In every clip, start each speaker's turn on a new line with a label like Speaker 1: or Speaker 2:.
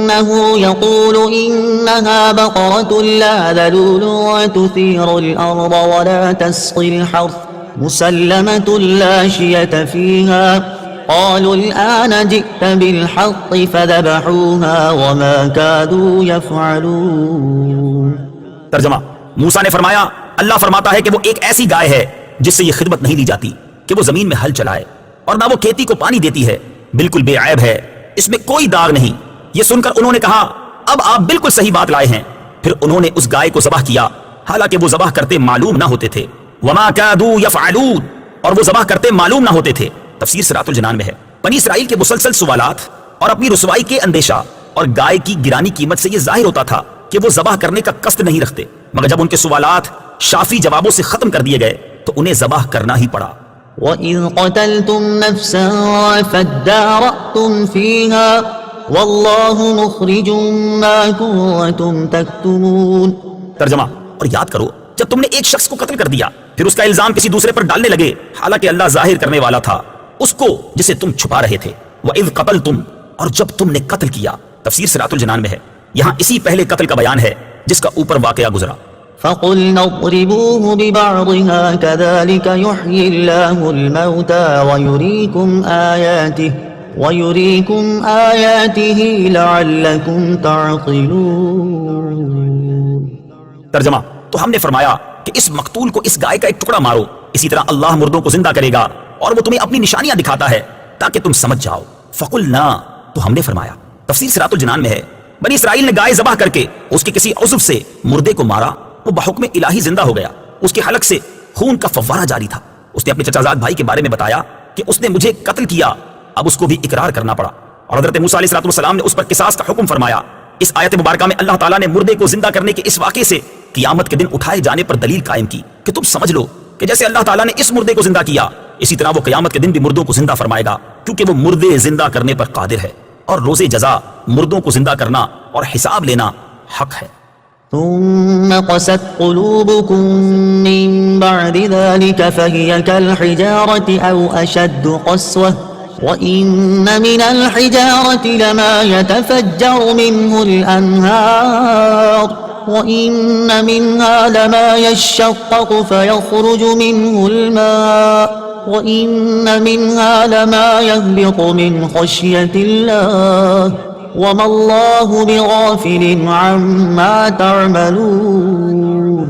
Speaker 1: كأنه يقول إنها بقرة لا ذلول وتثير الأرض ولا تسقي الحرث مسلمة لا شية فيها قالوا الآن جئت بالحق فذبحوها وما كادوا يفعلون.
Speaker 2: ترجمہ: موسیٰ نے فرمایا اللہ فرماتا ہے کہ وہ ایک ایسی گائے ہے جس سے یہ خدمت نہیں لی جاتی کہ وہ زمین میں ہل چلائے اور نہ وہ کھیتی کو پانی دیتی ہے، بالکل بے عیب ہے، اس میں کوئی داغ نہیں. یہ سن کر انہوں نے کہا اب آپ بالکل صحیح بات لائے ہیں. پھر انہوں نے اس گائے کو ذبح کیا حالانکہ وہ ذبح کرتے معلوم نہ ہوتے تھے. وما كادوا يفعلون، اور وہ ذبح کرتے معلوم نہ ہوتے تھے. تفسیر صراط الجنان میں ہے بنی اسرائیل کے مسلسل سوالات اور اپنی رسوائی کے اندیشہ اور گائے کی گرانی قیمت سے یہ ظاہر ہوتا تھا کہ وہ ذبح کرنے کا قصد نہیں رکھتے، مگر جب ان کے سوالات شافی جوابوں سے ختم کر دیے گئے تو انہیں ذبح کرنا ہی پڑا.
Speaker 1: وَإِذْ قَتَلْتُمْ نَفْسًا فَادَّارَأْتُمْ فِيهَا وَاللَّهُ مُخْرِجٌ مَا كُنتُمْ تَكْتُمُونَ.
Speaker 2: ترجمہ: اور یاد کرو جب تم نے ایک شخص کو قتل کر دیا پھر اس کا الزام کسی دوسرے پر ڈالنے لگے حالانکہ اللہ ظاہر کرنے والا تھا اس کو جسے تم چھپا رہے تھے. وَإِذْ قَتَلْتُمْ، اور جب تم نے قتل کیا. تفسیر صراط الجنان میں ہے یہاں اسی پہلے قتل کا بیان ہے جس کا اوپر واقعہ گزرا.
Speaker 1: فَقُلْنَا اضْرِبُوهُ بِبَعْضِهَا كَذَلِكَ يُحْيِي اللَّهُ الْمَوْتَى وَيُرِيكُمْ آيَاتِهِ لَعَلَّكُمْ تَعْقِلُونَ.
Speaker 2: ترجمہ: تو ہم نے فرمایا کہ اس مقتول کو اس گائے کا ایک ٹکڑا مارو، اسی طرح اللہ مردوں کو زندہ کرے گا اور وہ تمہیں اپنی نشانیاں دکھاتا ہے تاکہ تم سمجھ جاؤ. فَقُلْنَا، تو ہم نے فرمایا. تفسیر صراط الجنان میں ہے بنی اسرائیل نے گائے ذبح کر کے اس کے کسی عضو سے مردے کو مارا، وہ بحکم الہی زندہ ہو گیا، اس کے حلق سے خون کا فوارہ جاری تھا. اس نے اپنے چچا زاد بھائی کے بارے میں بتایا کہ اس نے مجھے قتل کیا، اب اس کو بھی اقرار کرنا پڑا. اور حضرت موسیٰ علیہ السلام نے اس پر قصاص کا حکم فرمایا. اس آیت مبارکہ میں اللہ تعالیٰ نے مردے کو زندہ کرنے کے اس واقعے سے قیامت کے دن اٹھائے جانے پر دلیل قائم کی کہ تم سمجھ لو کہ جیسے اللہ تعالیٰ نے اس مردے کو زندہ کیا اسی طرح وہ قیامت کے دن بھی مردوں کو زندہ فرمائے گا، کیونکہ وہ مردے زندہ کرنے پر قادر ہے اور روز جزا مردوں کو زندہ کرنا اور حساب لینا حق ہے.
Speaker 1: ثم قست قلوبكم من بعد ذلك فهي كالحجارة أو أشد قسوة وإن من الحجارة لما يتفجر منه الأنهار وإن منها لما يشقق فيخرج منه الماء وإن منها لما يهبط من خشية الله وما الله بغافل عما تعملون.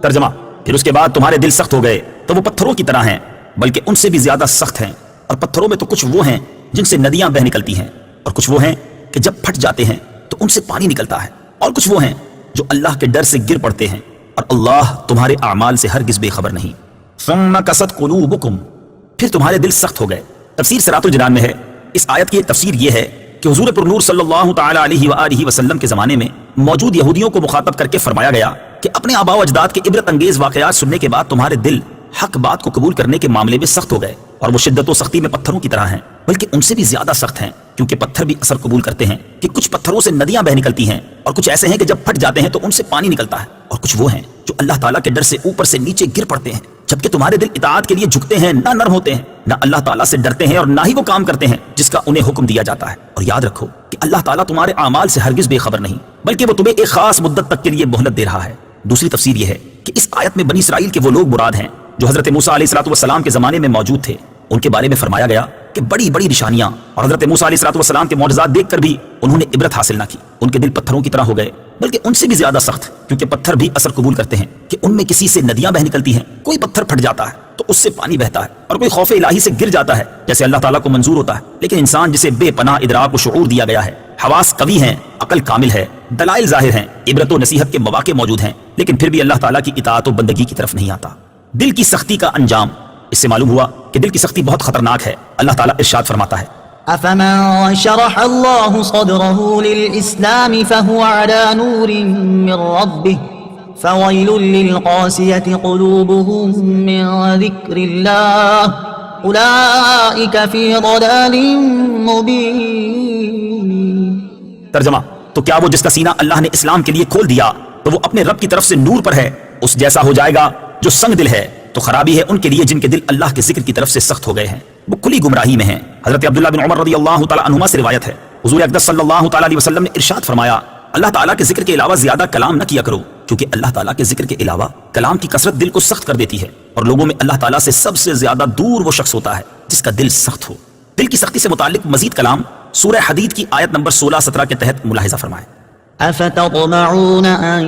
Speaker 2: ترجمہ: پھر اس کے بعد تمہارے دل سخت ہو گئے تو وہ پتھروں کی طرح ہیں بلکہ ان سے بھی زیادہ سخت ہیں. اور پتھروں میں تو کچھ وہ ہیں جن سے ندیاں بہ نکلتی ہیں اور کچھ وہ ہیں کہ جب پھٹ جاتے ہیں تو ان سے پانی نکلتا ہے اور کچھ وہ ہیں جو اللہ کے ڈر سے گر پڑتے ہیں اور اللہ تمہارے اعمال سے ہرگز بے خبر نہیں. ثم قست قلوبکم، پھر تمہارے دل سخت ہو گئے. تفسیر صراط الجنان میں ہے اس آیت کی تفسیر یہ ہے کہ حضور پر نور صلی اللہ تعالی علیہ وآلہ وسلم کے زمانے میں موجود یہودیوں کو مخاطب کر کے فرمایا گیا کہ اپنے آباء و اجداد کے عبرت انگیز واقعات سننے کے بعد تمہارے دل حق بات کو قبول کرنے کے معاملے میں سخت ہو گئے اور وہ شدت و سختی میں پتھروں کی طرح ہیں بلکہ ان سے بھی زیادہ سخت ہیں، کیونکہ پتھر بھی اثر قبول کرتے ہیں کہ کچھ پتھروں سے ندیاں بہ نکلتی ہیں اور کچھ ایسے ہیں کہ جب پھٹ جاتے ہیں تو ان سے پانی نکلتا ہے اور کچھ وہ ہیں جو اللہ تعالیٰ کے ڈر سے اوپر سے نیچے گر پڑتے ہیں، جبکہ تمہارے دل اطاعت کے لیے جھکتے ہیں، نہ نرم ہوتے ہیں، نہ اللہ تعالیٰ سے ڈرتے ہیں اور نہ ہی وہ کام کرتے ہیں جس کا انہیں حکم دیا جاتا ہے. اور یاد رکھو کہ اللہ تعالیٰ تمہارے اعمال سے ہرگز بے خبر نہیں بلکہ وہ تمہیں ایک خاص مدت تک کے لیے مہلت دے رہا ہے. دوسری تفسیر یہ ہے کہ اس آیت میں بنی اسرائیل کے وہ لوگ مراد ہیں جو حضرت موسیٰ علیہ السلام کے زمانے میں موجود تھے. ان کے بارے میں فرمایا گیا کہ بڑی بڑی نشانیاں اور حضرت موسیٰ علیہ السلام کے معجزات دیکھ کر بھی انہوں نے عبرت حاصل نہ کی. ان کے دل پتھروں کی طرح ہو گئے بلکہ ان سے بھی زیادہ سخت، کیونکہ پتھر بھی اثر قبول کرتے ہیں کہ ان میں کسی سے ندیاں بہ نکلتی ہیں. کوئی پتھر پھٹ جاتا ہے تو اس سے پانی بہتا ہے اور کوئی خوف الہی سے گر جاتا ہے جیسے اللہ تعالیٰ کو منظور ہوتا ہے. لیکن انسان جسے بے پناہ ادراک و شعور دیا گیا ہے، حواس قوی ہیں، عقل کامل ہے، دلائل ظاہر ہیں، عبرت و نصیحت کے مواقع موجود ہیں، لیکن پھر بھی اللہ تعالیٰ کی اطاعت و بندگی کی طرف نہیں آتا. دل کی سختی کا انجام اس سے معلوم ہوا کہ دل کی سختی بہت خطرناک ہے. اللہ تعالیٰ ارشاد فرماتا ہے
Speaker 1: أفمن شرح الله صدره للإسلام فهو على نور من ربه فويل للقاسية قلوبهم من ذكر الله أولئك في ضلال مبين.
Speaker 2: ترجمہ: تو کیا وہ جس کا سینہ اللہ نے اسلام کے لیے کھول دیا تو وہ اپنے رب کی طرف سے نور پر ہے اس جیسا ہو جائے گا جو سنگ دل ہے؟ تو خرابی ہے ان کے لیے جن کے دل اللہ کے ذکر کی طرف سے سخت ہو گئے ہیں، وہ کھلی گمراہی میں ہیں. حضرت عبداللہ بن عمر رضی اللہ تعالی عنہما سے روایت ہے حضور اقدس صلی اللہ تعالیٰ علیہ وسلم نے ارشاد فرمایا اللہ تعالیٰ کے ذکر کے علاوہ زیادہ کلام نہ کیا کرو، کیونکہ اللہ تعالیٰ کے ذکر کے علاوہ کلام کی کثرت دل کو سخت کر دیتی ہے، اور لوگوں میں اللہ تعالیٰ سے سب سے زیادہ دور وہ شخص ہوتا ہے جس کا دل سخت ہو۔ دل کی سختی سے متعلق مزید کلام سورہ حدید کی آیت نمبر 16-17 کے تحت ملاحظہ فرمائیں۔
Speaker 1: أفتطمعون أن